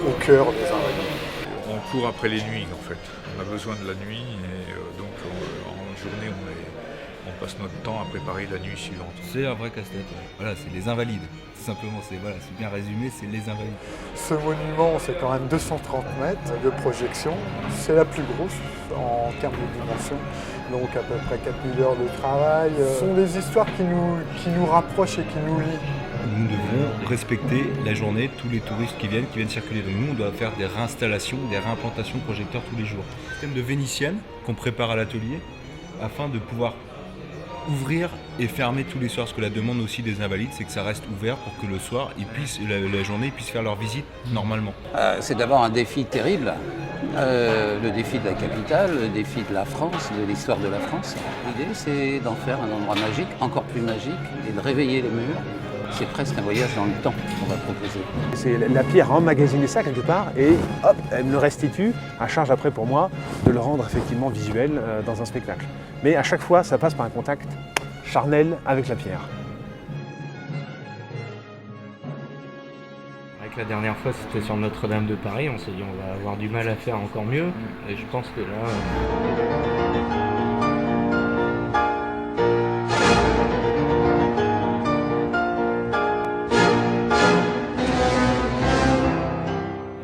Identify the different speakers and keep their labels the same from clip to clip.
Speaker 1: au cœur des Invalides.
Speaker 2: On court après les nuits en fait. On a besoin de la nuit et donc en journée on passe notre temps à préparer la nuit suivante.
Speaker 3: C'est un vrai casse-tête. Ouais. Voilà, c'est les Invalides. Tout simplement, c'est bien résumé, c'est les Invalides.
Speaker 1: Ce monument, c'est quand même 230 mètres de projection. C'est la plus grosse en termes de dimension. Donc à peu près 4000 heures de travail. Ce sont des histoires qui nous rapprochent et qui nous lient.
Speaker 3: Nous devons respecter la journée, tous les touristes qui viennent circuler. Donc nous, on doit faire des réinstallations, des réimplantations de projecteurs tous les jours. Système de vénitienne qu'on prépare à l'atelier afin de pouvoir ouvrir et fermer tous les soirs. Parce que la demande aussi des Invalides, c'est que ça reste ouvert pour que le soir, la journée, ils puissent faire leur visite normalement.
Speaker 4: C'est d'abord un défi terrible. Le défi de la capitale, le défi de la France, de l'histoire de la France. L'idée, c'est d'en faire un endroit magique, encore plus magique, et de réveiller les murs. C'est presque un voyage dans le temps qu'on va proposer.
Speaker 5: C'est la pierre a emmagasiné ça quelque part et hop, elle me le restitue, à charge après pour moi de le rendre effectivement visuel dans un spectacle. Mais à chaque fois, ça passe par un contact charnel avec la pierre.
Speaker 6: La dernière fois, c'était sur Notre-Dame de Paris. On s'est dit on va avoir du mal à faire encore mieux. Et je pense que là...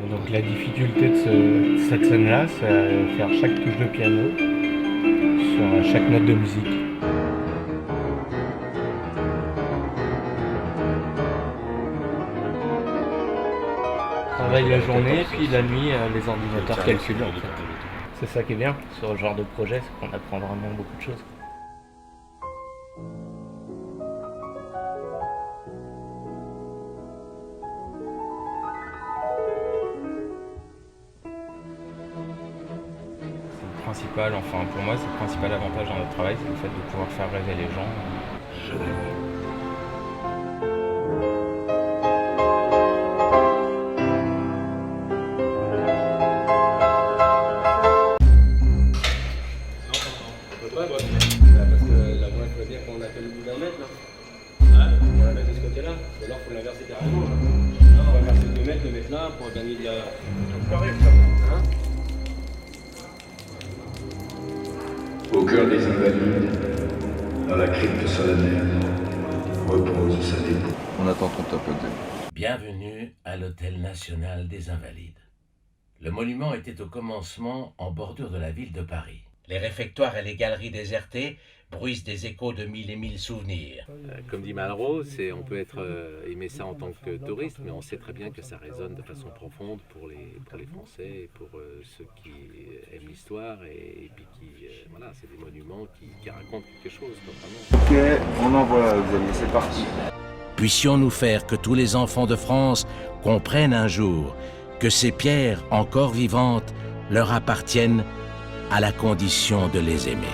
Speaker 6: Et donc la difficulté de cette scène-là, c'est faire chaque touche de piano sur chaque note de musique. Travaille la journée, puis la nuit, les ordinateurs calculent. En fait. C'est ça qui est bien sur ce genre de projet, c'est qu'on apprend vraiment beaucoup de choses. C'est le principal, enfin pour moi, c'est le principal avantage dans notre travail, c'est le fait de pouvoir faire rêver les gens. Je l'aime.
Speaker 7: Parce que la voie, il faut bien qu'on appelle le bout d'un mètre là. On la met de ce côté-là, ou alors il faut l'inverser carrément. On va inverser le 2 mètres, le mettre là pour gagner derrière.
Speaker 8: Au cœur des Invalides, dans la crypte solennelle, repose sa dépouille.
Speaker 3: On attend ton top 2.
Speaker 9: Bienvenue à l'Hôtel National des Invalides. Le monument était au commencement en bordure de la ville de Paris. Les réfectoires et les galeries désertées bruissent des échos de mille et mille souvenirs.
Speaker 7: Comme dit Malraux, on peut aimer ça en tant que touriste, mais on sait très bien que ça résonne de façon profonde pour les Français, pour ceux qui aiment l'histoire, et puis voilà, c'est des monuments qui racontent quelque chose.
Speaker 3: Ok, on envoie Xavier, c'est parti.
Speaker 9: Puissions-nous faire que tous les enfants de France comprennent un jour que ces pierres encore vivantes leur appartiennent à la condition de les aimer.